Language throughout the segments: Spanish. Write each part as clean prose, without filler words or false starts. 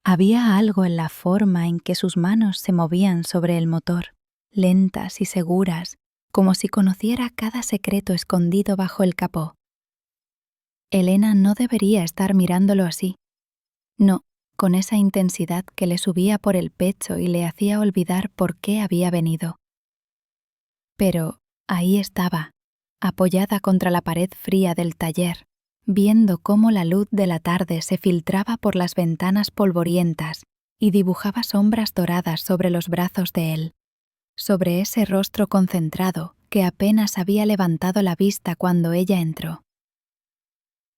Había algo en la forma en que sus manos se movían sobre el motor, lentas y seguras, como si conociera cada secreto escondido bajo el capó. Elena no debería estar mirándolo así. No, con esa intensidad que le subía por el pecho y le hacía olvidar por qué había venido. Pero ahí estaba, apoyada contra la pared fría del taller, viendo cómo la luz de la tarde se filtraba por las ventanas polvorientas y dibujaba sombras doradas sobre los brazos de él, sobre ese rostro concentrado que apenas había levantado la vista cuando ella entró.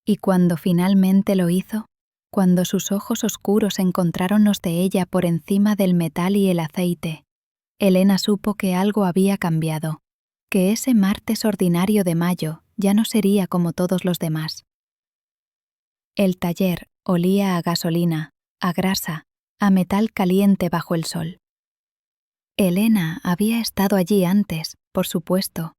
Y cuando finalmente lo hizo, cuando sus ojos oscuros encontraron los de ella por encima del metal y el aceite, Elena supo que algo había cambiado, que ese martes ordinario de mayo ya no sería como todos los demás. El taller olía a gasolina, a grasa, a metal caliente bajo el sol. Elena había estado allí antes, por supuesto.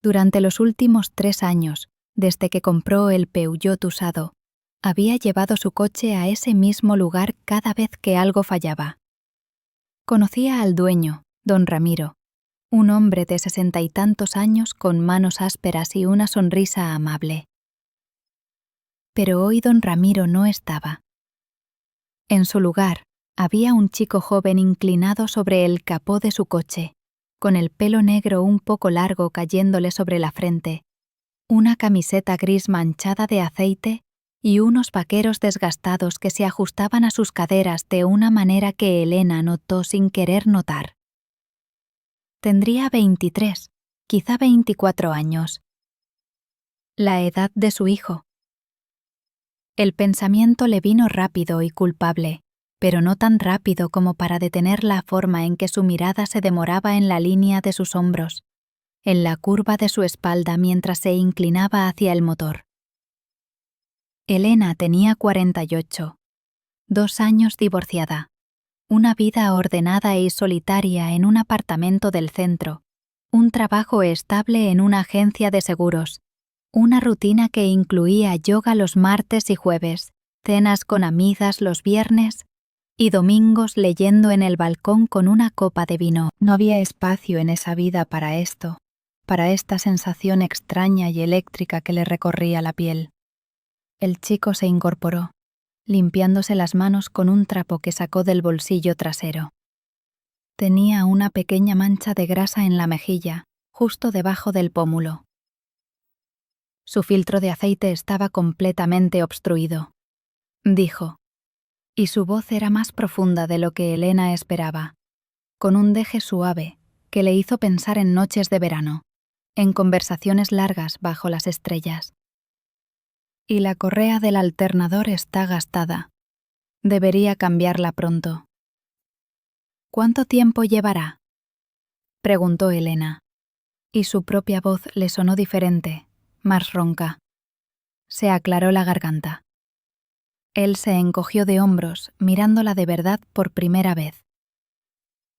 Durante los últimos 3 años, desde que compró el Peugeot usado, había llevado su coche a ese mismo lugar cada vez que algo fallaba. Conocía al dueño, don Ramiro, un hombre de 60 y tantos años con manos ásperas y una sonrisa amable. Pero hoy don Ramiro no estaba. En su lugar, había un chico joven inclinado sobre el capó de su coche, con el pelo negro un poco largo cayéndole sobre la frente, una camiseta gris manchada de aceite y unos vaqueros desgastados que se ajustaban a sus caderas de una manera que Elena notó sin querer notar. Tendría 23, quizá 24 años. La edad de su hijo. El pensamiento le vino rápido y culpable, pero no tan rápido como para detener la forma en que su mirada se demoraba en la línea de sus hombros, en la curva de su espalda mientras se inclinaba hacia el motor. Elena tenía 48, 2 años divorciada, una vida ordenada y solitaria en un apartamento del centro, un trabajo estable en una agencia de seguros, una rutina que incluía yoga los martes y jueves, cenas con amigas los viernes y domingos leyendo en el balcón con una copa de vino. No había espacio en esa vida para esto, para esta sensación extraña y eléctrica que le recorría la piel. El chico se incorporó, limpiándose las manos con un trapo que sacó del bolsillo trasero. Tenía una pequeña mancha de grasa en la mejilla, justo debajo del pómulo. Su filtro de aceite estaba completamente obstruido, dijo, y su voz era más profunda de lo que Elena esperaba, con un deje suave que le hizo pensar en noches de verano, en conversaciones largas bajo las estrellas. Y la correa del alternador está gastada. Debería cambiarla pronto. ¿Cuánto tiempo llevará?, preguntó Elena, y su propia voz le sonó diferente, más ronca. Se aclaró la garganta. Él se encogió de hombros, mirándola de verdad por primera vez.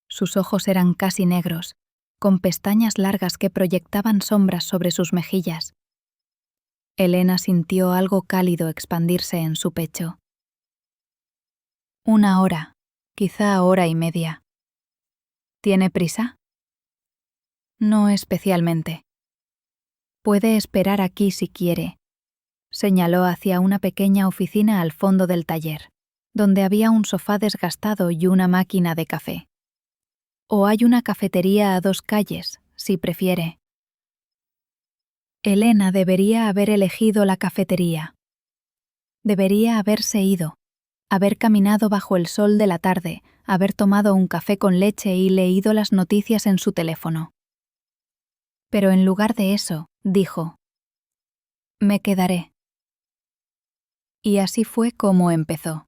Sus ojos eran casi negros, con pestañas largas que proyectaban sombras sobre sus mejillas. Elena sintió algo cálido expandirse en su pecho. 1 hora, quizá 1 hora y media. ¿Tiene prisa? No especialmente. Puede esperar aquí si quiere. Señaló hacia una pequeña oficina al fondo del taller, donde había un sofá desgastado y una máquina de café. O hay una cafetería a 2 calles, si prefiere. Elena debería haber elegido la cafetería. Debería haberse ido, haber caminado bajo el sol de la tarde, haber tomado un café con leche y leído las noticias en su teléfono. Pero en lugar de eso, dijo, «Me quedaré». Y así fue como empezó.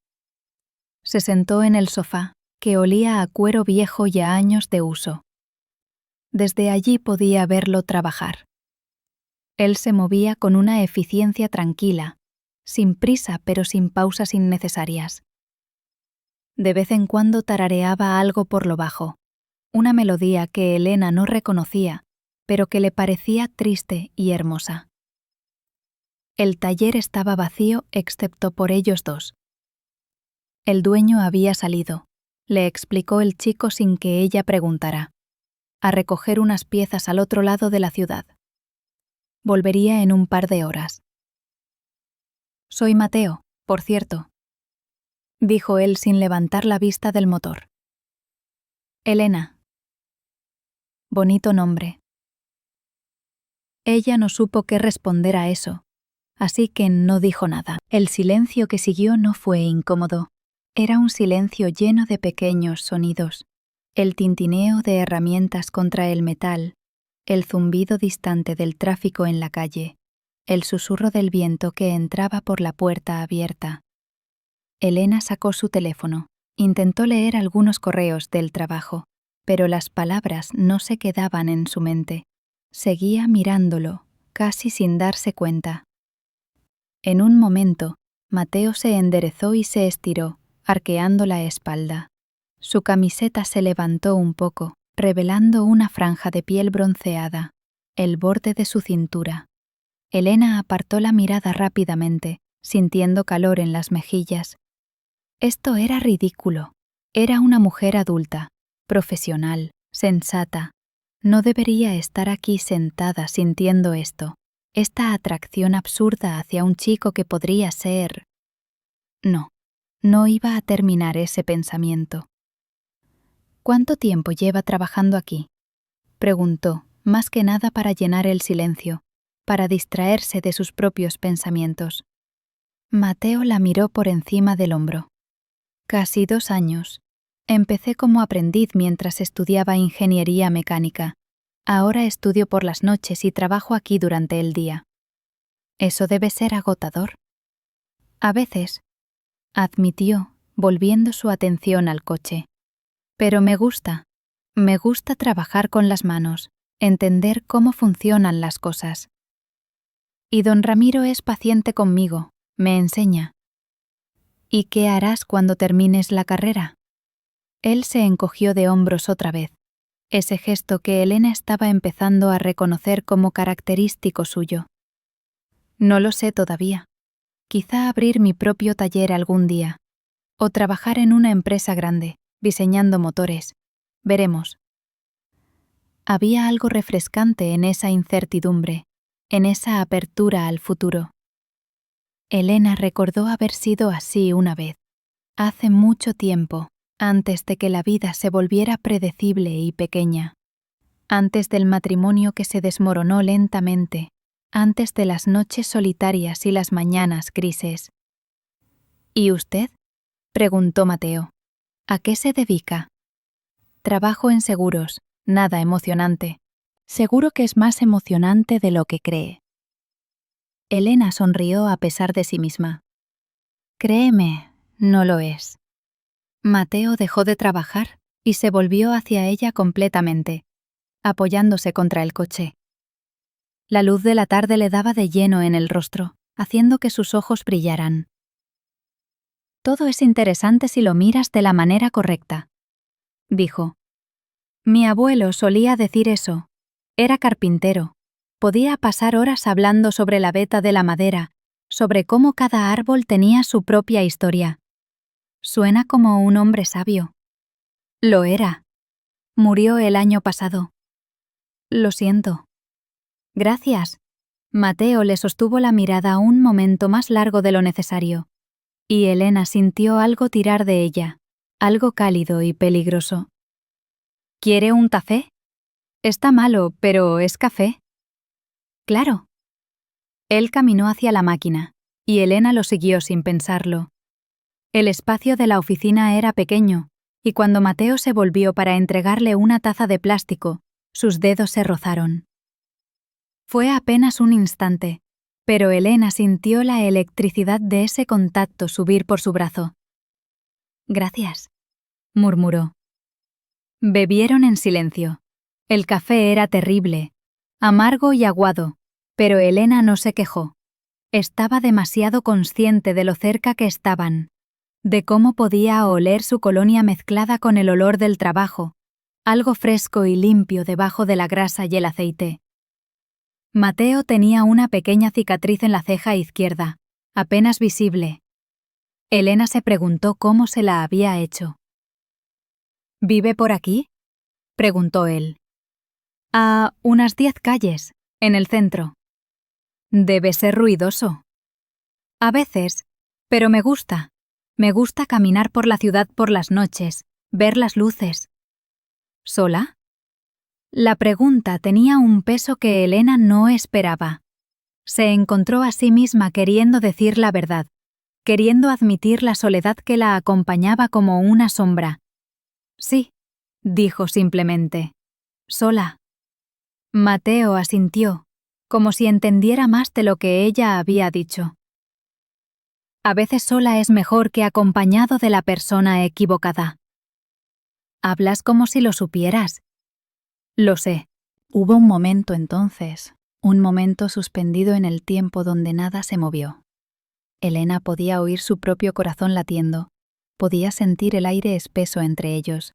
Se sentó en el sofá, que olía a cuero viejo y a años de uso. Desde allí podía verlo trabajar. Él se movía con una eficiencia tranquila, sin prisa pero sin pausas innecesarias. De vez en cuando tarareaba algo por lo bajo, una melodía que Elena no reconocía, pero que le parecía triste y hermosa. El taller estaba vacío excepto por ellos dos. El dueño había salido, le explicó el chico sin que ella preguntara, a recoger unas piezas al otro lado de la ciudad. Volvería en un par de horas. Soy Mateo, por cierto, dijo él sin levantar la vista del motor. Elena. Bonito nombre. Ella no supo qué responder a eso, así que no dijo nada. El silencio que siguió no fue incómodo. Era un silencio lleno de pequeños sonidos. El tintineo de herramientas contra el metal, el zumbido distante del tráfico en la calle, el susurro del viento que entraba por la puerta abierta. Elena sacó su teléfono, intentó leer algunos correos del trabajo, pero las palabras no se quedaban en su mente. Seguía mirándolo, casi sin darse cuenta. En un momento, Mateo se enderezó y se estiró, arqueando la espalda. Su camiseta se levantó un poco, revelando una franja de piel bronceada, el borde de su cintura. Elena apartó la mirada rápidamente, sintiendo calor en las mejillas. Esto era ridículo. Era una mujer adulta, profesional, sensata. No debería estar aquí sentada sintiendo esto, esta atracción absurda hacia un chico que podría ser... No iba a terminar ese pensamiento. ¿Cuánto tiempo lleva trabajando aquí?, preguntó, más que nada para llenar el silencio, para distraerse de sus propios pensamientos. Mateo la miró por encima del hombro. Casi 2 años. Empecé como aprendiz mientras estudiaba ingeniería mecánica. Ahora estudio por las noches y trabajo aquí durante el día. Eso debe ser agotador. A veces, admitió, volviendo su atención al coche. Pero me gusta trabajar con las manos, entender cómo funcionan las cosas. Y don Ramiro es paciente conmigo, me enseña. ¿Y qué harás cuando termines la carrera? Él se encogió de hombros otra vez, ese gesto que Elena estaba empezando a reconocer como característico suyo. No lo sé todavía. Quizá abrir mi propio taller algún día, o trabajar en una empresa grande, diseñando motores. Veremos. Había algo refrescante en esa incertidumbre, en esa apertura al futuro. Elena recordó haber sido así una vez, hace mucho tiempo, antes de que la vida se volviera predecible y pequeña, antes del matrimonio que se desmoronó lentamente, antes de las noches solitarias y las mañanas grises. ¿Y usted?, preguntó Mateo. ¿A qué se dedica? Trabajo en seguros, nada emocionante. Seguro que es más emocionante de lo que cree. Elena sonrió a pesar de sí misma. Créeme, no lo es. Mateo dejó de trabajar y se volvió hacia ella completamente, apoyándose contra el coche. La luz de la tarde le daba de lleno en el rostro, haciendo que sus ojos brillaran. Todo es interesante si lo miras de la manera correcta, dijo. Mi abuelo solía decir eso. Era carpintero. Podía pasar horas hablando sobre la veta de la madera, sobre cómo cada árbol tenía su propia historia. Suena como un hombre sabio. Lo era. Murió el año pasado. Lo siento. Gracias. Mateo le sostuvo la mirada un momento más largo de lo necesario, y Elena sintió algo tirar de ella, algo cálido y peligroso. ¿Quiere un café? Está malo, pero ¿es café? Claro. Él caminó hacia la máquina, y Elena lo siguió sin pensarlo. El espacio de la oficina era pequeño, y cuando Mateo se volvió para entregarle una taza de plástico, sus dedos se rozaron. Fue apenas un instante, pero Elena sintió la electricidad de ese contacto subir por su brazo. Gracias, murmuró. Bebieron en silencio. El café era terrible, amargo y aguado, pero Elena no se quejó. Estaba demasiado consciente de lo cerca que estaban, de cómo podía oler su colonia mezclada con el olor del trabajo, algo fresco y limpio debajo de la grasa y el aceite. Mateo tenía una pequeña cicatriz en la ceja izquierda, apenas visible. Elena se preguntó cómo se la había hecho. ¿Vive por aquí?, preguntó él. A unas 10 calles, en el centro. Debe ser ruidoso. A veces, pero me gusta. Me gusta caminar por la ciudad por las noches, ver las luces. ¿Sola? La pregunta tenía un peso que Elena no esperaba. Se encontró a sí misma queriendo decir la verdad, queriendo admitir la soledad que la acompañaba como una sombra. Sí, dijo simplemente. Sola. Mateo asintió, como si entendiera más de lo que ella había dicho. A veces sola es mejor que acompañado de la persona equivocada. Hablas como si lo supieras. Lo sé. Hubo un momento entonces, un momento suspendido en el tiempo donde nada se movió. Elena podía oír su propio corazón latiendo, podía sentir el aire espeso entre ellos.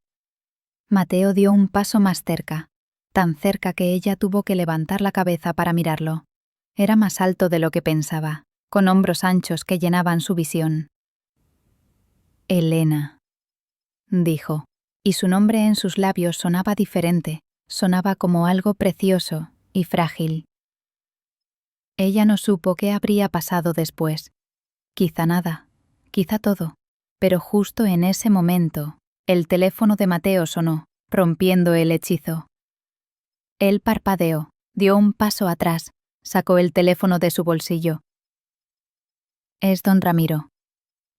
Mateo dio un paso más cerca, tan cerca que ella tuvo que levantar la cabeza para mirarlo. Era más alto de lo que pensaba, con hombros anchos que llenaban su visión. Elena, dijo, y su nombre en sus labios sonaba diferente, sonaba como algo precioso y frágil. Ella no supo qué habría pasado después. Quizá nada, quizá todo, pero justo en ese momento, el teléfono de Mateo sonó, rompiendo el hechizo. Él parpadeó, dio un paso atrás, sacó el teléfono de su bolsillo. «Es don Ramiro»,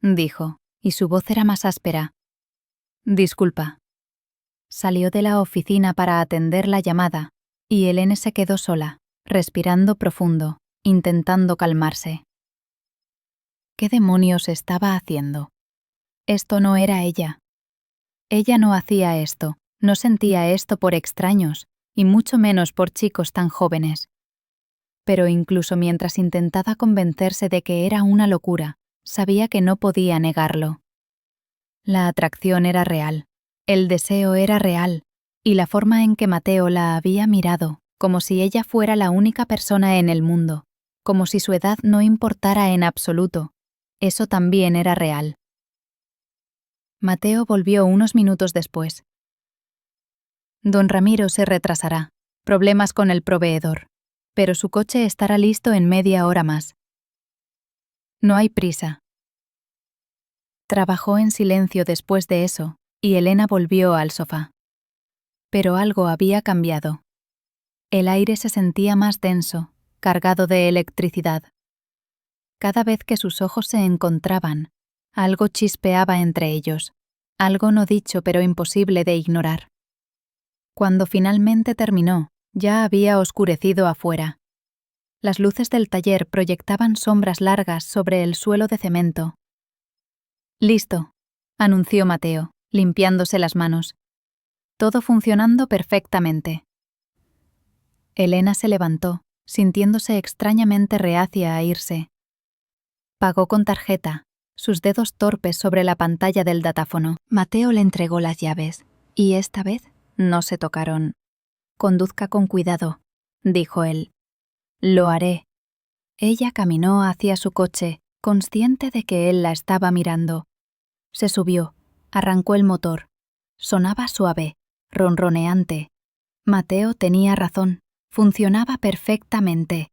dijo, y su voz era más áspera. «Disculpa». Salió de la oficina para atender la llamada, y Elena se quedó sola, respirando profundo, intentando calmarse. ¿Qué demonios estaba haciendo? Esto no era ella. Ella no hacía esto, no sentía esto por extraños, y mucho menos por chicos tan jóvenes. Pero incluso mientras intentaba convencerse de que era una locura, sabía que no podía negarlo. La atracción era real, el deseo era real, y la forma en que Mateo la había mirado, como si ella fuera la única persona en el mundo, como si su edad no importara en absoluto, eso también era real. Mateo volvió unos minutos después. Don Ramiro se retrasará, problemas con el proveedor, pero su coche estará listo en media hora más. No hay prisa. Trabajó en silencio después de eso, y Elena volvió al sofá. Pero algo había cambiado. El aire se sentía más denso, cargado de electricidad. Cada vez que sus ojos se encontraban, algo chispeaba entre ellos, algo no dicho pero imposible de ignorar. Cuando finalmente terminó, ya había oscurecido afuera. Las luces del taller proyectaban sombras largas sobre el suelo de cemento. «Listo», anunció Mateo, limpiándose las manos. «Todo funcionando perfectamente». Elena se levantó, sintiéndose extrañamente reacia a irse. Pagó con tarjeta, sus dedos torpes sobre la pantalla del datáfono. Mateo le entregó las llaves, y esta vez no se tocaron. «Conduzca con cuidado», dijo él. «Lo haré». Ella caminó hacia su coche, consciente de que él la estaba mirando. Se subió, arrancó el motor. Sonaba suave, ronroneante. Mateo tenía razón, funcionaba perfectamente.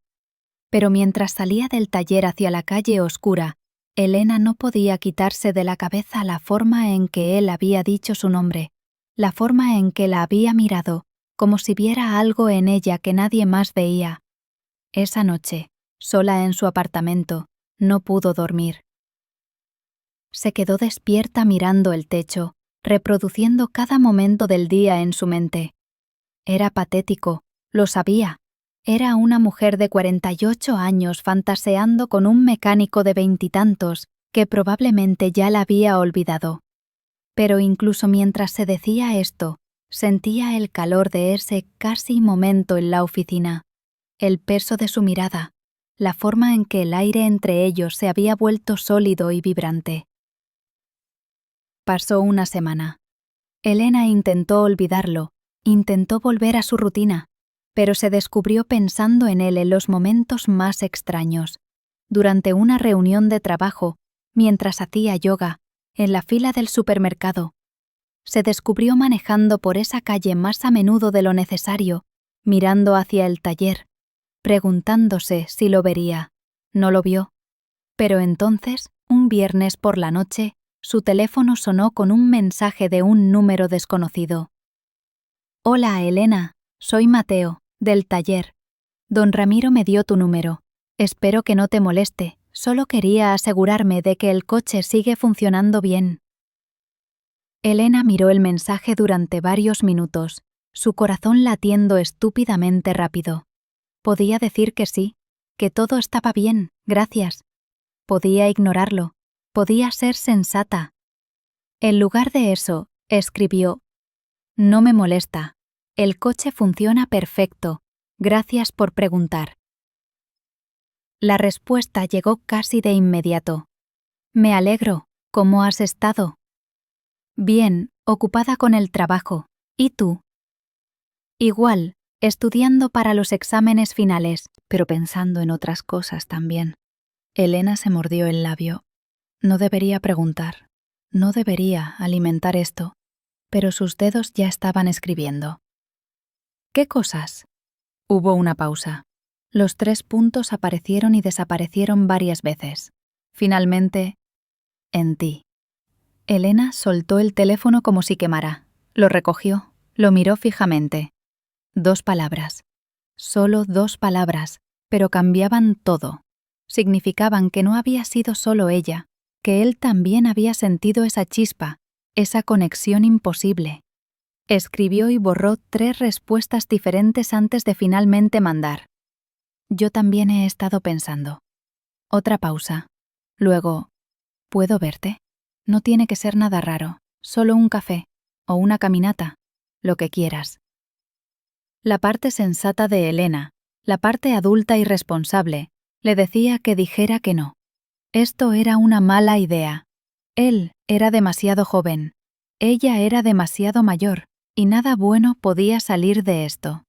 Pero mientras salía del taller hacia la calle oscura, Elena no podía quitarse de la cabeza la forma en que él había dicho su nombre, la forma en que la había mirado, como si viera algo en ella que nadie más veía. Esa noche, sola en su apartamento, no pudo dormir. Se quedó despierta mirando el techo, reproduciendo cada momento del día en su mente. Era patético, lo sabía. Era una mujer de 48 años fantaseando con un mecánico de 20 y tantos que probablemente ya la había olvidado. Pero incluso mientras se decía esto, sentía el calor de ese casi momento en la oficina, el peso de su mirada, la forma en que el aire entre ellos se había vuelto sólido y vibrante. Pasó una semana. Elena intentó olvidarlo, intentó volver a su rutina, pero se descubrió pensando en él en los momentos más extraños. Durante una reunión de trabajo, mientras hacía yoga, en la fila del supermercado. Se descubrió manejando por esa calle más a menudo de lo necesario, mirando hacia el taller, preguntándose si lo vería. No lo vio. Pero entonces, un viernes por la noche, su teléfono sonó con un mensaje de un número desconocido. «Hola, Elena, soy Mateo, del taller. Don Ramiro me dio tu número. Espero que no te moleste, solo quería asegurarme de que el coche sigue funcionando bien». Elena miró el mensaje durante varios minutos, su corazón latiendo estúpidamente rápido. Podía decir que sí, que todo estaba bien, gracias. Podía ignorarlo, podía ser sensata. En lugar de eso, escribió: «No me molesta. El coche funciona perfecto. Gracias por preguntar». La respuesta llegó casi de inmediato. «Me alegro. ¿Cómo has estado?» «Bien, ocupada con el trabajo. ¿Y tú?» «Igual, estudiando para los exámenes finales, pero pensando en otras cosas también». Elena se mordió el labio. No debería preguntar. No debería alimentar esto. Pero sus dedos ya estaban escribiendo. «¿Qué cosas?» Hubo una pausa. Los 3 puntos aparecieron y desaparecieron varias veces. Finalmente, «en ti». Elena soltó el teléfono como si quemara. Lo recogió, lo miró fijamente. 2 palabras. Solo 2 palabras, pero cambiaban todo. Significaban que no había sido solo ella, que él también había sentido esa chispa, esa conexión imposible. Escribió y borró 3 respuestas diferentes antes de finalmente mandar. «Yo también he estado pensando». Otra pausa. Luego, «¿Puedo verte? No tiene que ser nada raro, solo un café, o una caminata, lo que quieras». La parte sensata de Elena, la parte adulta y responsable, le decía que dijera que no. Esto era una mala idea. Él era demasiado joven, ella era demasiado mayor, y nada bueno podía salir de esto.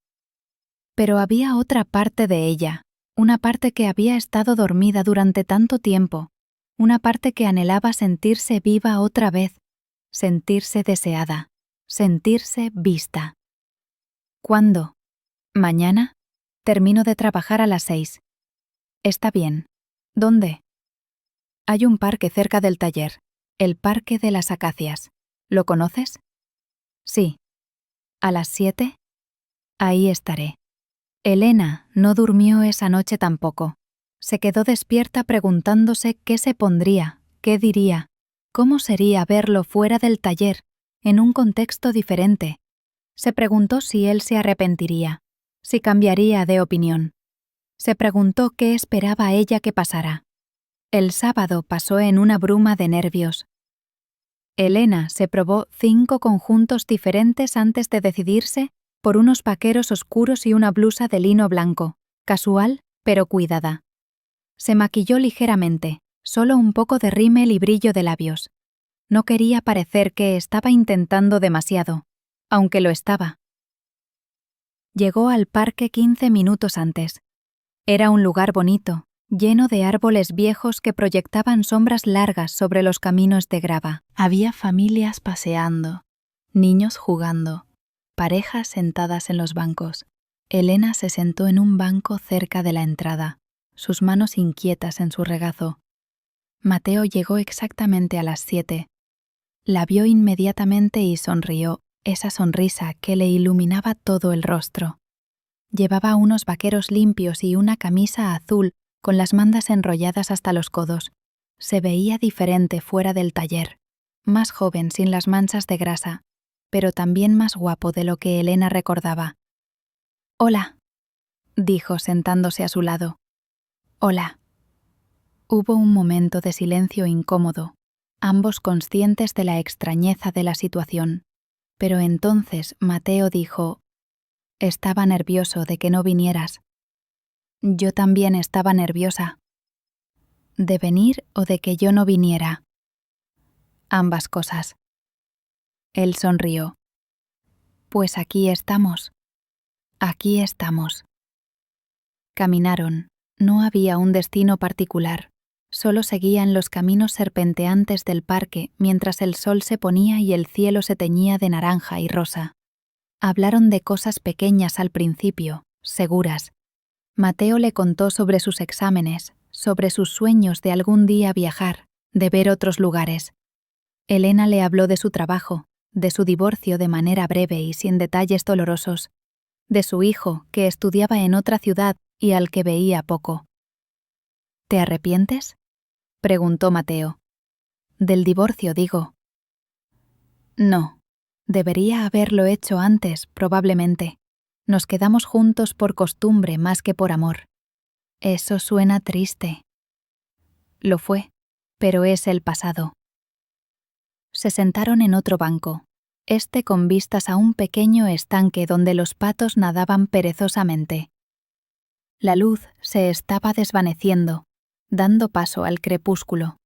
Pero había otra parte de ella, una parte que había estado dormida durante tanto tiempo, una parte que anhelaba sentirse viva otra vez, sentirse deseada, sentirse vista. ¿Cuándo? ¿Mañana? Termino de trabajar a las 6. Está bien. ¿Dónde? Hay un parque cerca del taller, el Parque de las Acacias. ¿Lo conoces? Sí. ¿A las 7? Ahí estaré. Elena no durmió esa noche tampoco. Se quedó despierta preguntándose qué se pondría, qué diría, cómo sería verlo fuera del taller, en un contexto diferente. Se preguntó si él se arrepentiría, si cambiaría de opinión. Se preguntó qué esperaba ella que pasara. El sábado pasó en una bruma de nervios. Elena se probó 5 conjuntos diferentes antes de decidirse por unos vaqueros oscuros y una blusa de lino blanco, casual pero cuidada. Se maquilló ligeramente, solo un poco de rímel y brillo de labios. No quería parecer que estaba intentando demasiado, aunque lo estaba. Llegó al parque 15 minutos antes. Era un lugar bonito, lleno de árboles viejos que proyectaban sombras largas sobre los caminos de grava. Había familias paseando, niños jugando, parejas sentadas en los bancos. Elena se sentó en un banco cerca de la entrada, sus manos inquietas en su regazo. Mateo llegó exactamente a las 7. La vio inmediatamente y sonrió, esa sonrisa que le iluminaba todo el rostro. Llevaba unos vaqueros limpios y una camisa azul con las mangas enrolladas hasta los codos. Se veía diferente fuera del taller, más joven sin las manchas de grasa, pero también más guapo de lo que Elena recordaba. «Hola», dijo sentándose a su lado. «Hola». Hubo un momento de silencio incómodo, ambos conscientes de la extrañeza de la situación. Pero entonces Mateo dijo: «Estaba nervioso de que no vinieras». «Yo también estaba nerviosa». «¿De venir o de que yo no viniera?» «Ambas cosas». Él sonrió. «Pues aquí estamos. Aquí estamos». Caminaron. No había un destino particular, Solo seguían los caminos serpenteantes del parque mientras el sol se ponía y el cielo se teñía de naranja y rosa. Hablaron de cosas pequeñas al principio, seguras. Mateo le contó sobre sus exámenes, sobre sus sueños de algún día viajar, de ver otros lugares. Elena le habló de su trabajo, de su divorcio de manera breve y sin detalles dolorosos, de su hijo que estudiaba en otra ciudad y al que veía poco. ¿Te arrepientes?, preguntó Mateo. Del divorcio, digo. No. Debería haberlo hecho antes, probablemente. Nos quedamos juntos por costumbre más que por amor. Eso suena triste. Lo fue, pero es el pasado. Se sentaron en otro banco, con vistas a un pequeño estanque donde los patos nadaban perezosamente. La luz se estaba desvaneciendo, dando paso al crepúsculo.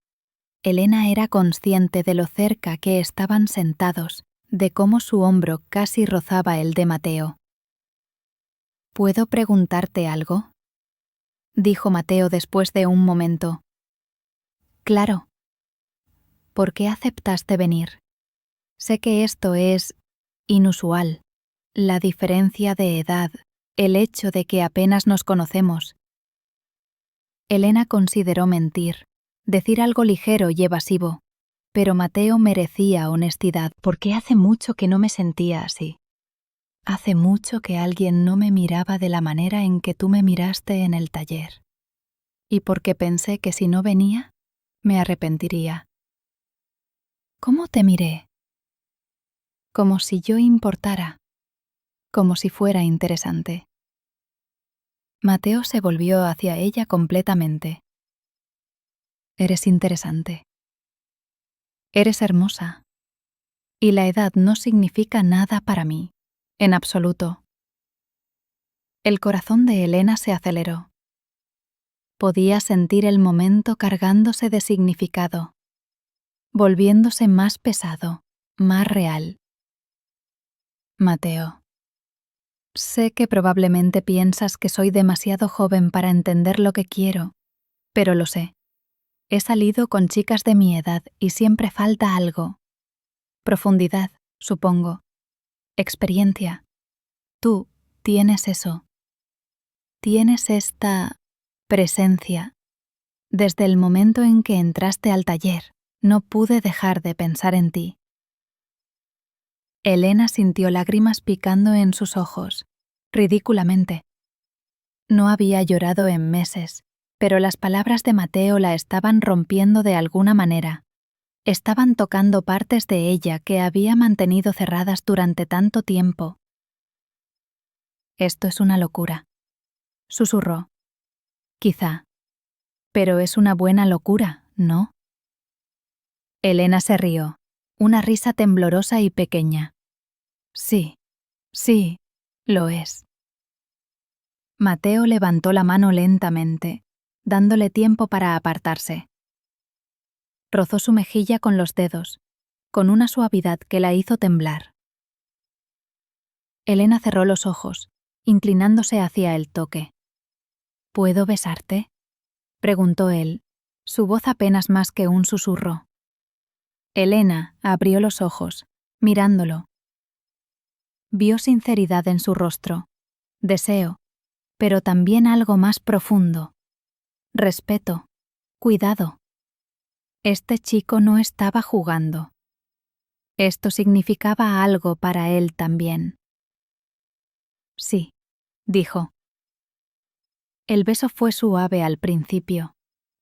Elena era consciente de lo cerca que estaban sentados, de cómo su hombro casi rozaba el de Mateo. ¿Puedo preguntarte algo?, dijo Mateo después de un momento. Claro. ¿Por qué aceptaste venir? Sé que esto es inusual, la diferencia de edad, el hecho de que apenas nos conocemos. Elena consideró mentir, decir algo ligero y evasivo, pero Mateo merecía honestidad porque hace mucho que no me sentía así. Hace mucho que alguien no me miraba de la manera en que tú me miraste en el taller. Y porque pensé que si no venía, me arrepentiría. ¿Cómo te miré? Como si yo importara, como si fuera interesante. Mateo se volvió hacia ella completamente. Eres interesante. Eres hermosa. Y la edad no significa nada para mí, en absoluto. El corazón de Elena se aceleró. Podía sentir el momento cargándose de significado, volviéndose más pesado, más real. Mateo, sé que probablemente piensas que soy demasiado joven para entender lo que quiero, pero lo sé. He salido con chicas de mi edad y siempre falta algo. Profundidad, supongo. Experiencia. Tú tienes eso. Tienes esta presencia. Desde el momento en que entraste al taller, no pude dejar de pensar en ti. Elena sintió lágrimas picando en sus ojos, ridículamente. No había llorado en meses, pero las palabras de Mateo la estaban rompiendo de alguna manera. Estaban tocando partes de ella que había mantenido cerradas durante tanto tiempo. Esto es una locura, susurró. Quizá. Pero es una buena locura, ¿no? Elena se rió, una risa temblorosa y pequeña. Sí, lo es. Mateo levantó la mano lentamente, dándole tiempo para apartarse. Rozó su mejilla con los dedos, con una suavidad que la hizo temblar. Elena cerró los ojos, inclinándose hacia el toque. ¿Puedo besarte?, preguntó él, su voz apenas más que un susurro. Elena abrió los ojos, mirándolo. Vio sinceridad en su rostro, deseo, pero también algo más profundo. Respeto, cuidado. Este chico no estaba jugando. Esto significaba algo para él también. Sí, dijo. El beso fue suave al principio,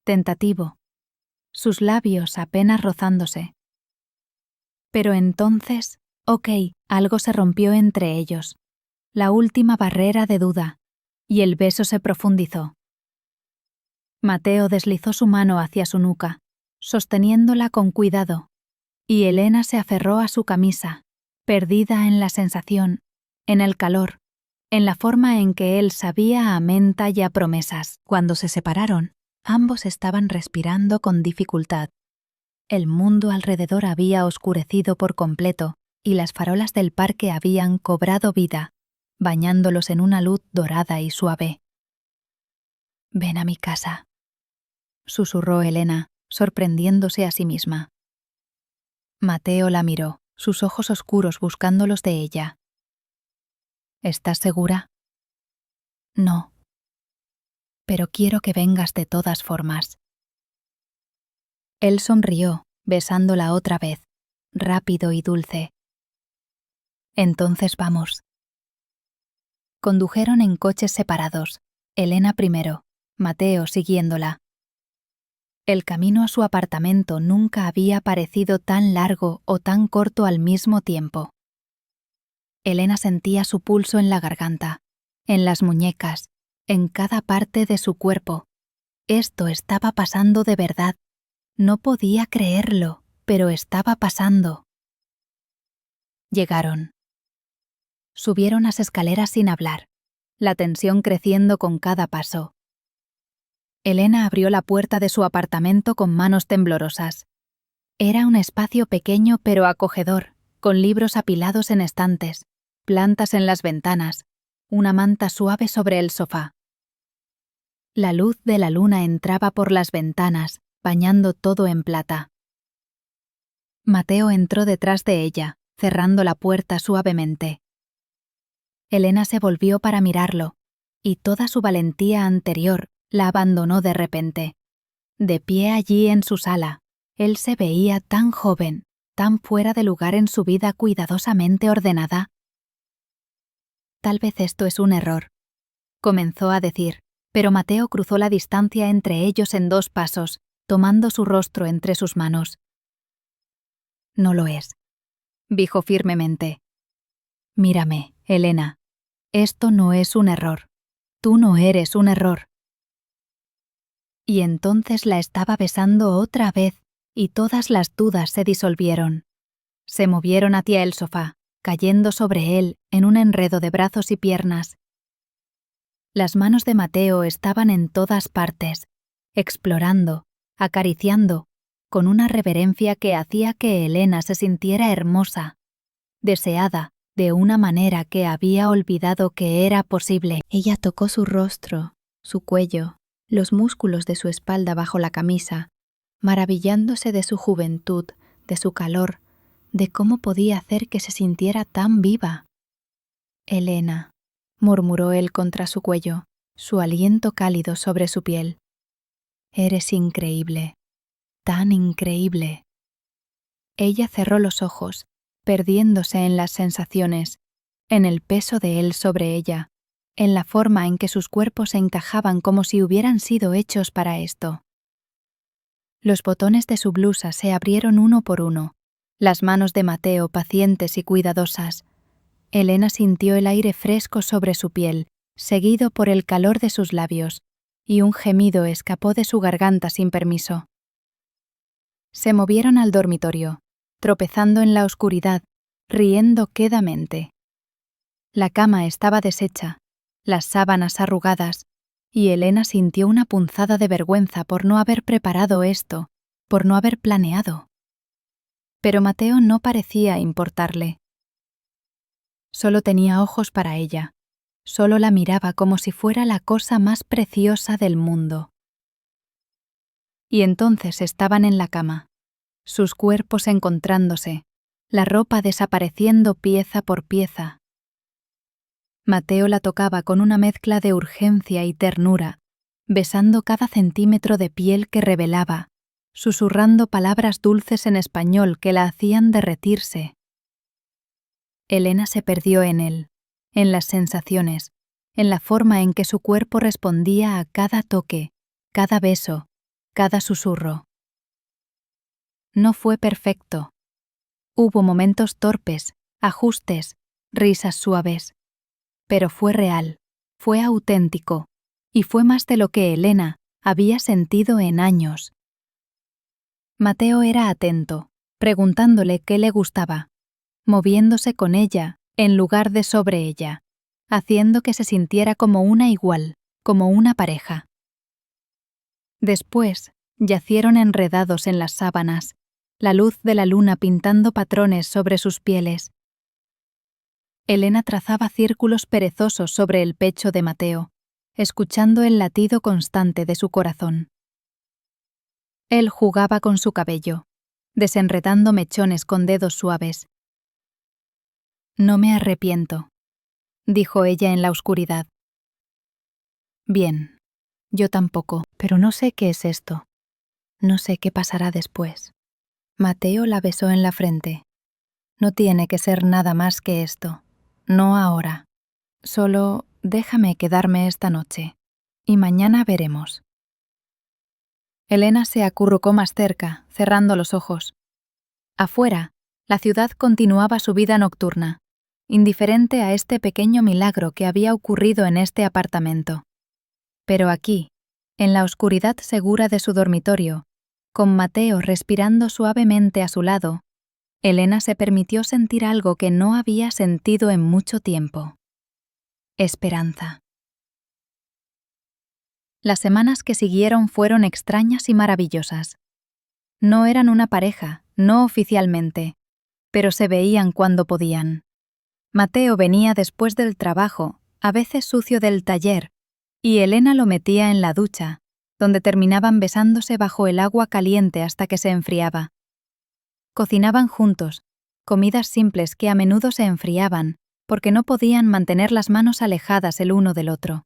tentativo, sus labios apenas rozándose. Pero entonces, algo se rompió entre ellos, la última barrera de duda, y el beso se profundizó. Mateo deslizó su mano hacia su nuca, sosteniéndola con cuidado, y Elena se aferró a su camisa, perdida en la sensación, en el calor, en la forma en que él sabía a menta y a promesas. Cuando se separaron, ambos estaban respirando con dificultad. El mundo alrededor había oscurecido por completo y las farolas del parque habían cobrado vida, bañándolos en una luz dorada y suave. «Ven a mi casa», susurró Elena, sorprendiéndose a sí misma. Mateo la miró, sus ojos oscuros buscando los de ella. ¿Estás segura? No. Pero quiero que vengas de todas formas. Él sonrió, besándola otra vez, rápido y dulce. Entonces vamos. Condujeron en coches separados, Elena primero, Mateo siguiéndola. El camino a su apartamento nunca había parecido tan largo o tan corto al mismo tiempo. Elena sentía su pulso en la garganta, en las muñecas, en cada parte de su cuerpo. Esto estaba pasando de verdad. No podía creerlo, pero estaba pasando. Llegaron. Subieron las escaleras sin hablar, la tensión creciendo con cada paso. Elena abrió la puerta de su apartamento con manos temblorosas. Era un espacio pequeño pero acogedor, con libros apilados en estantes, plantas en las ventanas, una manta suave sobre el sofá. La luz de la luna entraba por las ventanas, bañando todo en plata. Mateo entró detrás de ella, cerrando la puerta suavemente. Elena se volvió para mirarlo, y toda su valentía anterior la abandonó de repente. De pie allí en su sala, él se veía tan joven, tan fuera de lugar en su vida cuidadosamente ordenada. Tal vez esto es un error, comenzó a decir, pero Mateo cruzó la distancia entre ellos en 2 pasos, tomando su rostro entre sus manos. No lo es, dijo firmemente. Mírame, Elena. Esto no es un error. Tú no eres un error. Y entonces la estaba besando otra vez, y todas las dudas se disolvieron. Se movieron hacia el sofá, cayendo sobre él en un enredo de brazos y piernas. Las manos de Mateo estaban en todas partes, explorando, acariciando, con una reverencia que hacía que Elena se sintiera hermosa, deseada, de una manera que había olvidado que era posible. Ella tocó su rostro, su cuello, los músculos de su espalda bajo la camisa, maravillándose de su juventud, de su calor, de cómo podía hacer que se sintiera tan viva. Elena, murmuró él contra su cuello, su aliento cálido sobre su piel. Eres increíble, tan increíble. Ella cerró los ojos, perdiéndose en las sensaciones, en el peso de él sobre ella, en la forma en que sus cuerpos se encajaban como si hubieran sido hechos para esto. Los botones de su blusa se abrieron uno por uno, las manos de Mateo pacientes y cuidadosas. Elena sintió el aire fresco sobre su piel, seguido por el calor de sus labios, y un gemido escapó de su garganta sin permiso. Se movieron al dormitorio, tropezando en la oscuridad, riendo quedamente. La cama estaba deshecha, las sábanas arrugadas, y Elena sintió una punzada de vergüenza por no haber preparado esto, por no haber planeado. Pero Mateo no parecía importarle. Solo tenía ojos para ella, solo la miraba como si fuera la cosa más preciosa del mundo. Y entonces estaban en la cama, sus cuerpos encontrándose, la ropa desapareciendo pieza por pieza. Mateo la tocaba con una mezcla de urgencia y ternura, besando cada centímetro de piel que revelaba, susurrando palabras dulces en español que la hacían derretirse. Elena se perdió en él, en las sensaciones, en la forma en que su cuerpo respondía a cada toque, cada beso, cada susurro. No fue perfecto. Hubo momentos torpes, ajustes, risas suaves. Pero fue real, fue auténtico, y fue más de lo que Elena había sentido en años. Mateo era atento, preguntándole qué le gustaba, moviéndose con ella en lugar de sobre ella, haciendo que se sintiera como una igual, como una pareja. Después, yacieron enredados en las sábanas, la luz de la luna pintando patrones sobre sus pieles. Elena trazaba círculos perezosos sobre el pecho de Mateo, escuchando el latido constante de su corazón. Él jugaba con su cabello, desenredando mechones con dedos suaves. «No me arrepiento», dijo ella en la oscuridad. «Bien, yo tampoco, pero no sé qué es esto. No sé qué pasará después». Mateo la besó en la frente. «No tiene que ser nada más que esto. No ahora. Solo déjame quedarme esta noche. Y mañana veremos». Elena se acurrucó más cerca, cerrando los ojos. Afuera, la ciudad continuaba su vida nocturna, indiferente a este pequeño milagro que había ocurrido en este apartamento. Pero aquí, en la oscuridad segura de su dormitorio, con Mateo respirando suavemente a su lado, Elena se permitió sentir algo que no había sentido en mucho tiempo: esperanza. Las semanas que siguieron fueron extrañas y maravillosas. No eran una pareja, no oficialmente, pero se veían cuando podían. Mateo venía después del trabajo, a veces sucio del taller, y Elena lo metía en la ducha, donde terminaban besándose bajo el agua caliente hasta que se enfriaba. Cocinaban juntos, comidas simples que a menudo se enfriaban, porque no podían mantener las manos alejadas el uno del otro.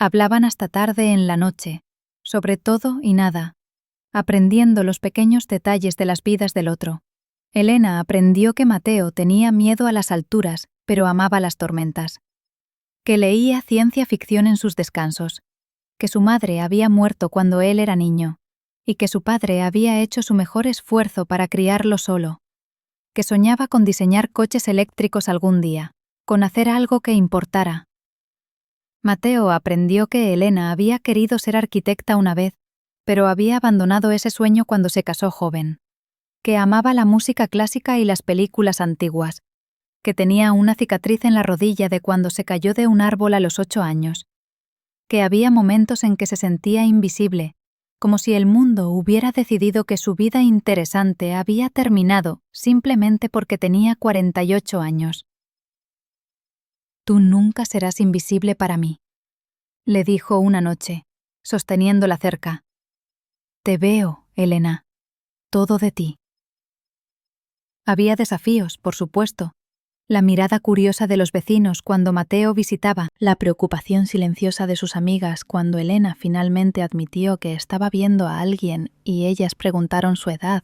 Hablaban hasta tarde en la noche, sobre todo y nada, aprendiendo los pequeños detalles de las vidas del otro. Elena aprendió que Mateo tenía miedo a las alturas, pero amaba las tormentas. Que leía ciencia ficción en sus descansos. Que su madre había muerto cuando él era niño, y que su padre había hecho su mejor esfuerzo para criarlo solo. Que soñaba con diseñar coches eléctricos algún día, con hacer algo que importara. Mateo aprendió que Elena había querido ser arquitecta una vez, pero había abandonado ese sueño cuando se casó joven. Que amaba la música clásica y las películas antiguas. Que tenía una cicatriz en la rodilla de cuando se cayó de un árbol a los 8 años. Que había momentos en que se sentía invisible, como si el mundo hubiera decidido que su vida interesante había terminado simplemente porque tenía 48 años. «Tú nunca serás invisible para mí», le dijo una noche, sosteniéndola cerca. «Te veo, Elena, todo de ti». Había desafíos, por supuesto. La mirada curiosa de los vecinos cuando Mateo visitaba, la preocupación silenciosa de sus amigas cuando Elena finalmente admitió que estaba viendo a alguien y ellas preguntaron su edad.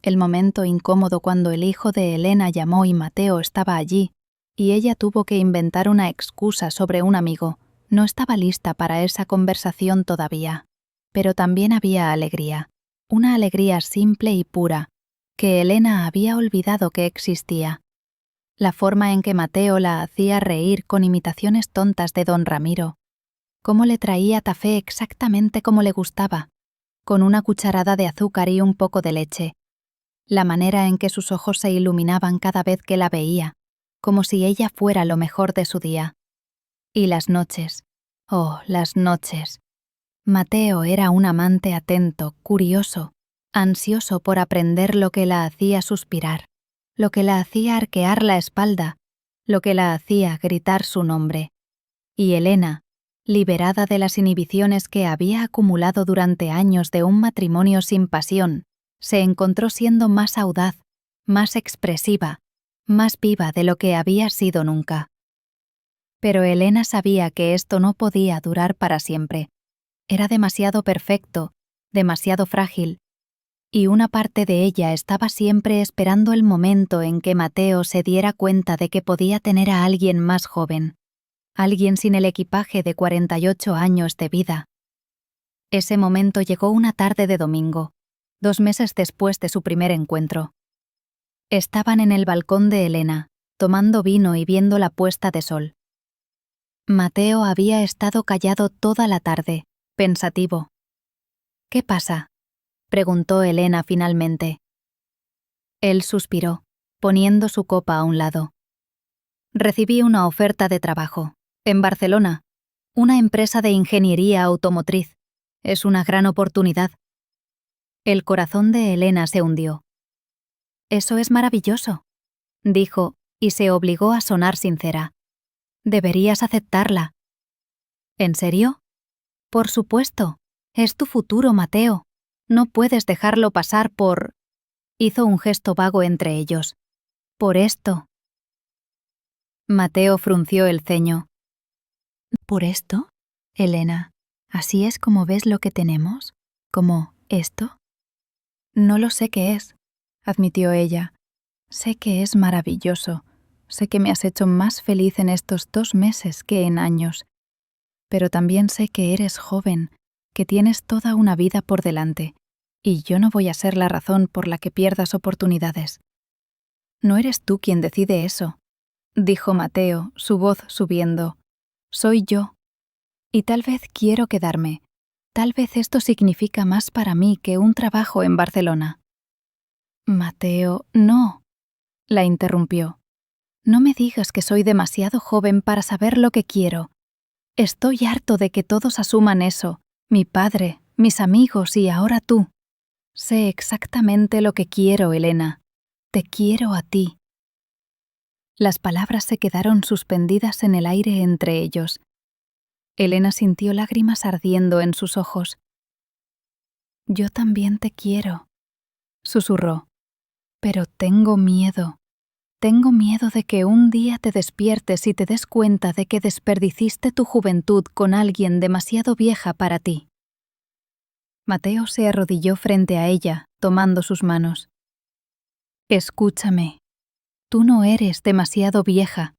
El momento incómodo cuando el hijo de Elena llamó y Mateo estaba allí, y ella tuvo que inventar una excusa sobre un amigo. No estaba lista para esa conversación todavía. Pero también había alegría, una alegría simple y pura, que Elena había olvidado que existía. La forma en que Mateo la hacía reír con imitaciones tontas de don Ramiro. Cómo le traía café exactamente como le gustaba, con una cucharada de azúcar y un poco de leche. La manera en que sus ojos se iluminaban cada vez que la veía, como si ella fuera lo mejor de su día. Y las noches, oh, las noches. Mateo era un amante atento, curioso, ansioso por aprender lo que la hacía suspirar, lo que la hacía arquear la espalda, lo que la hacía gritar su nombre. Y Elena, liberada de las inhibiciones que había acumulado durante años de un matrimonio sin pasión, se encontró siendo más audaz, más expresiva, más viva de lo que había sido nunca. Pero Elena sabía que esto no podía durar para siempre. Era demasiado perfecto, demasiado frágil, y una parte de ella estaba siempre esperando el momento en que Mateo se diera cuenta de que podía tener a alguien más joven, alguien sin el equipaje de 48 años de vida. Ese momento llegó una tarde de domingo, 2 meses después de su primer encuentro. Estaban en el balcón de Elena, tomando vino y viendo la puesta de sol. Mateo había estado callado toda la tarde, pensativo. «¿Qué pasa?», preguntó Elena finalmente. Él suspiró, poniendo su copa a un lado. «Recibí una oferta de trabajo, en Barcelona, una empresa de ingeniería automotriz. Es una gran oportunidad». El corazón de Elena se hundió. «Eso es maravilloso», dijo, y se obligó a sonar sincera. «Deberías aceptarla». «¿En serio?». «Por supuesto. Es tu futuro, Mateo. No puedes dejarlo pasar por... Hizo un gesto vago entre ellos. Por esto. Mateo frunció el ceño. ¿Por esto? Elena, ¿así es como ves lo que tenemos? ¿Como esto? No lo sé qué es, admitió ella. Sé que es maravilloso. Sé que me has hecho más feliz en estos 2 meses que en años. Pero también sé que eres joven, que tienes toda una vida por delante, y yo no voy a ser la razón por la que pierdas oportunidades. No eres tú quien decide eso, dijo Mateo, su voz subiendo. Soy yo. Y tal vez quiero quedarme. Tal vez esto significa más para mí que un trabajo en Barcelona. Mateo, no, la interrumpió. No me digas que soy demasiado joven para saber lo que quiero. Estoy harto de que todos asuman eso, mi padre, mis amigos y ahora tú. Sé exactamente lo que quiero, Elena. Te quiero a ti. Las palabras se quedaron suspendidas en el aire entre ellos. Elena sintió lágrimas ardiendo en sus ojos. Yo también te quiero, susurró. Pero tengo miedo. Tengo miedo de que un día te despiertes y te des cuenta de que desperdiciste tu juventud con alguien demasiado vieja para ti. Mateo se arrodilló frente a ella, tomando sus manos. Escúchame. Tú no eres demasiado vieja.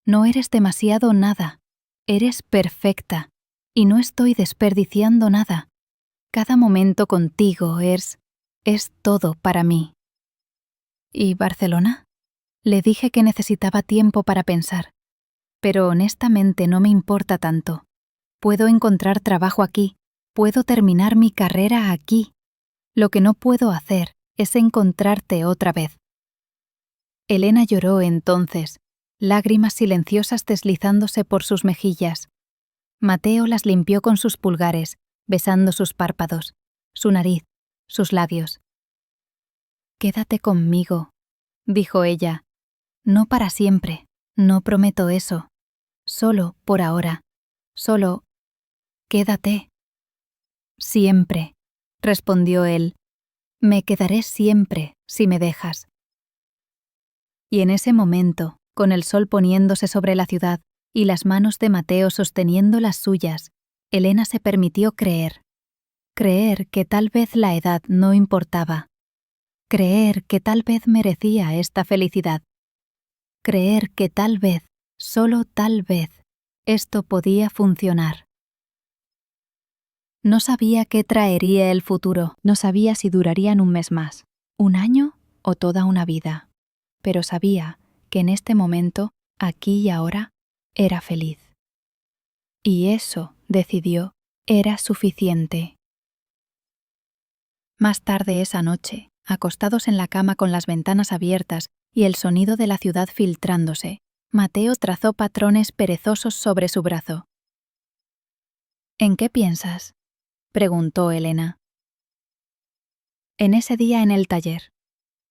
No eres demasiado nada. Eres perfecta. Y no estoy desperdiciando nada. Cada momento contigo es todo para mí. ¿Y Barcelona? Le dije que necesitaba tiempo para pensar, pero honestamente no me importa tanto. Puedo encontrar trabajo aquí, puedo terminar mi carrera aquí. Lo que no puedo hacer es encontrarte otra vez. Elena lloró entonces, lágrimas silenciosas deslizándose por sus mejillas. Mateo las limpió con sus pulgares, besando sus párpados, su nariz, sus labios. Quédate conmigo, dijo ella. No para siempre, no prometo eso. Solo por ahora. Solo... Quédate. Siempre, respondió él. Me quedaré siempre si me dejas. Y en ese momento, con el sol poniéndose sobre la ciudad y las manos de Mateo sosteniendo las suyas, Elena se permitió creer. Creer que tal vez la edad no importaba. Creer que tal vez merecía esta felicidad. Creer que tal vez, solo tal vez, esto podía funcionar. No sabía qué traería el futuro, no sabía si durarían un mes más, un año o toda una vida, pero sabía que en este momento, aquí y ahora, era feliz. Y eso, decidió, era suficiente. Más tarde esa noche, acostados en la cama con las ventanas abiertas y el sonido de la ciudad filtrándose, Mateo trazó patrones perezosos sobre su brazo. ¿En qué piensas?, preguntó Elena. En ese día en el taller,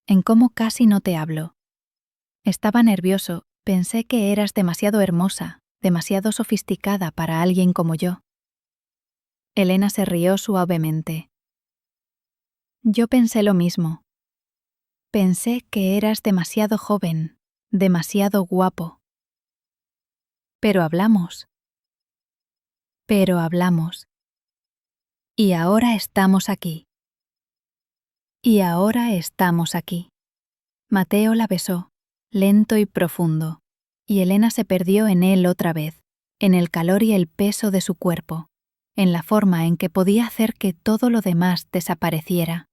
en cómo casi no te hablo. Estaba nervioso, pensé que eras demasiado hermosa, demasiado sofisticada para alguien como yo. Elena se rió suavemente. Yo pensé lo mismo. Pensé que eras demasiado joven, demasiado guapo. Pero hablamos. Pero hablamos. Y ahora estamos aquí. Y ahora estamos aquí. Mateo la besó, lento y profundo, y Elena se perdió en él otra vez, en el calor y el peso de su cuerpo, en la forma en que podía hacer que todo lo demás desapareciera.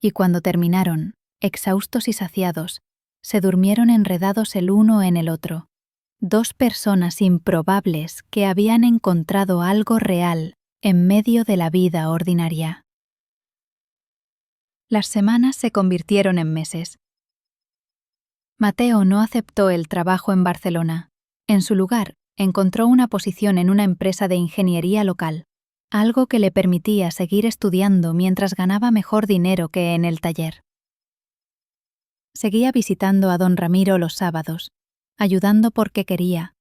Y cuando terminaron, exhaustos y saciados, se durmieron enredados el uno en el otro, 2 personas improbables que habían encontrado algo real en medio de la vida ordinaria. Las semanas se convirtieron en meses. Mateo no aceptó el trabajo en Barcelona. En su lugar, encontró una posición en una empresa de ingeniería local, algo que le permitía seguir estudiando mientras ganaba mejor dinero que en el taller. Seguía visitando a don Ramiro los sábados, ayudando porque quería,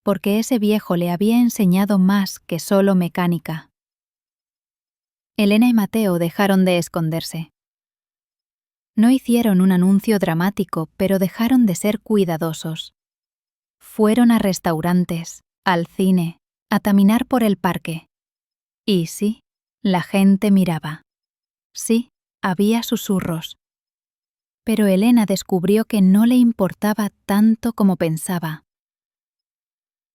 porque ese viejo le había enseñado más que solo mecánica. Elena y Mateo dejaron de esconderse. No hicieron un anuncio dramático, pero dejaron de ser cuidadosos. Fueron a restaurantes, al cine, a caminar por el parque. Y sí, la gente miraba. Sí, había susurros. Pero Elena descubrió que no le importaba tanto como pensaba.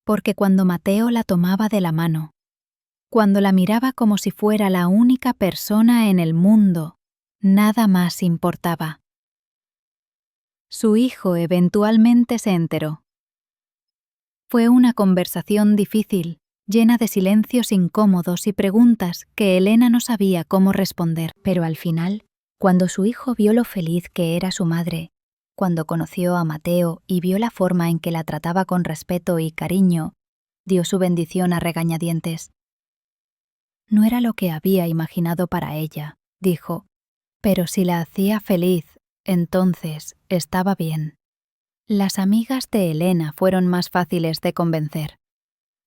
Porque cuando Mateo la tomaba de la mano, cuando la miraba como si fuera la única persona en el mundo, nada más importaba. Su hijo eventualmente se enteró. Fue una conversación difícil, llena de silencios incómodos y preguntas que Elena no sabía cómo responder. Pero al final, cuando su hijo vio lo feliz que era su madre, cuando conoció a Mateo y vio la forma en que la trataba con respeto y cariño, dio su bendición a regañadientes. No era lo que había imaginado para ella, dijo, pero si la hacía feliz, entonces estaba bien. Las amigas de Elena fueron más fáciles de convencer.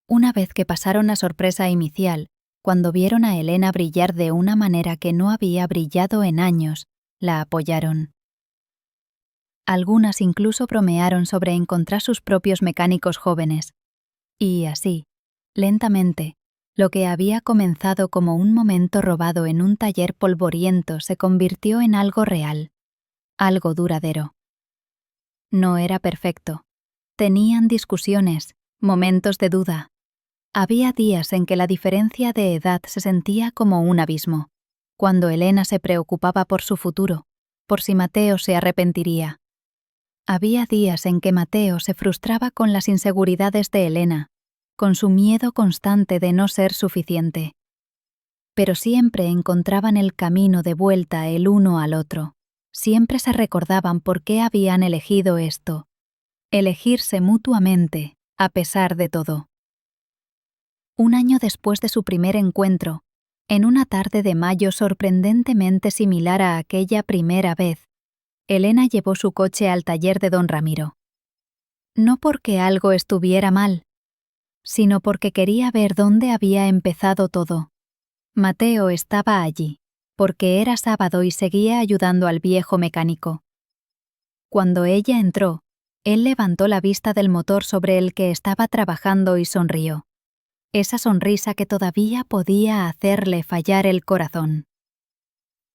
Una vez que pasaron la sorpresa inicial, cuando vieron a Elena brillar de una manera que no había brillado en años, la apoyaron. Algunas incluso bromearon sobre encontrar sus propios mecánicos jóvenes. Y así, lentamente, lo que había comenzado como un momento robado en un taller polvoriento se convirtió en algo real, algo duradero. No era perfecto. Tenían discusiones, momentos de duda. Había días en que la diferencia de edad se sentía como un abismo, cuando Elena se preocupaba por su futuro, por si Mateo se arrepentiría. Había días en que Mateo se frustraba con las inseguridades de Elena, con su miedo constante de no ser suficiente. Pero siempre encontraban el camino de vuelta el uno al otro. Siempre se recordaban por qué habían elegido esto. Elegirse mutuamente, a pesar de todo. Un año después de su primer encuentro, en una tarde de mayo sorprendentemente similar a aquella primera vez, Elena llevó su coche al taller de don Ramiro. No porque algo estuviera mal, sino porque quería ver dónde había empezado todo. Mateo estaba allí, porque era sábado y seguía ayudando al viejo mecánico. Cuando ella entró, él levantó la vista del motor sobre el que estaba trabajando y sonrió. Esa sonrisa que todavía podía hacerle fallar el corazón.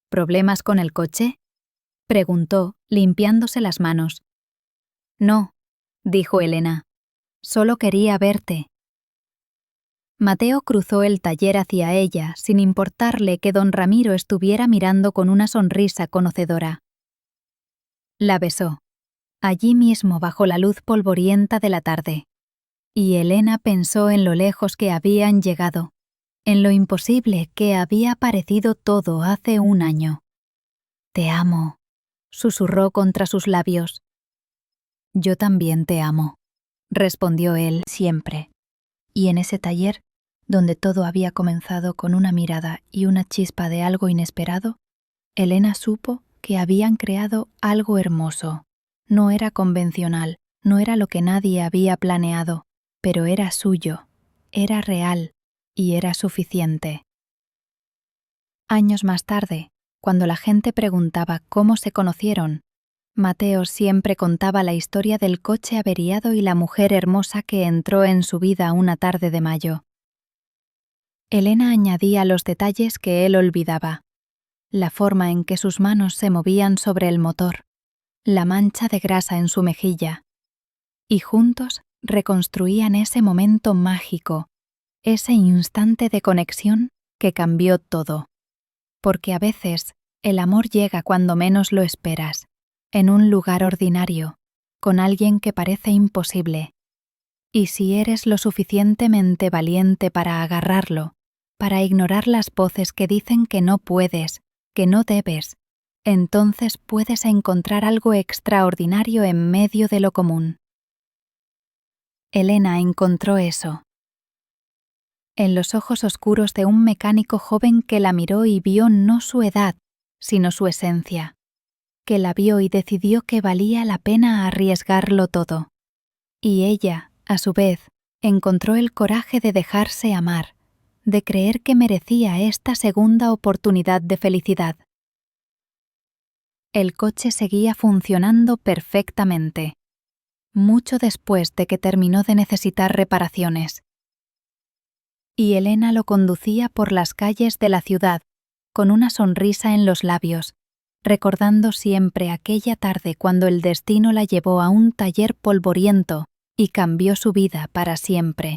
¿Problemas con el coche?, preguntó, limpiándose las manos. No, dijo Elena. Solo quería verte. Mateo cruzó el taller hacia ella, sin importarle que don Ramiro estuviera mirando con una sonrisa conocedora. La besó, allí mismo bajo la luz polvorienta de la tarde. Y Elena pensó en lo lejos que habían llegado, en lo imposible que había parecido todo hace un año. «Te amo», susurró contra sus labios. «Yo también te amo», respondió él siempre. Y en ese taller, donde todo había comenzado con una mirada y una chispa de algo inesperado, Elena supo que habían creado algo hermoso. No era convencional, no era lo que nadie había planeado, pero era suyo, era real y era suficiente. Años más tarde, cuando la gente preguntaba cómo se conocieron, Mateo siempre contaba la historia del coche averiado y la mujer hermosa que entró en su vida una tarde de mayo. Elena añadía los detalles que él olvidaba: la forma en que sus manos se movían sobre el motor, la mancha de grasa en su mejilla. Y juntos reconstruían ese momento mágico, ese instante de conexión que cambió todo. Porque a veces el amor llega cuando menos lo esperas, en un lugar ordinario, con alguien que parece imposible. Y si eres lo suficientemente valiente para agarrarlo, para ignorar las voces que dicen que no puedes, que no debes, entonces puedes encontrar algo extraordinario en medio de lo común. Elena encontró eso. En los ojos oscuros de un mecánico joven que la miró y vio no su edad, sino su esencia, que la vio y decidió que valía la pena arriesgarlo todo. Y ella, a su vez, encontró el coraje de dejarse amar, de creer que merecía esta segunda oportunidad de felicidad. El coche seguía funcionando perfectamente, mucho después de que terminó de necesitar reparaciones. Y Elena lo conducía por las calles de la ciudad, con una sonrisa en los labios, recordando siempre aquella tarde cuando el destino la llevó a un taller polvoriento y cambió su vida para siempre.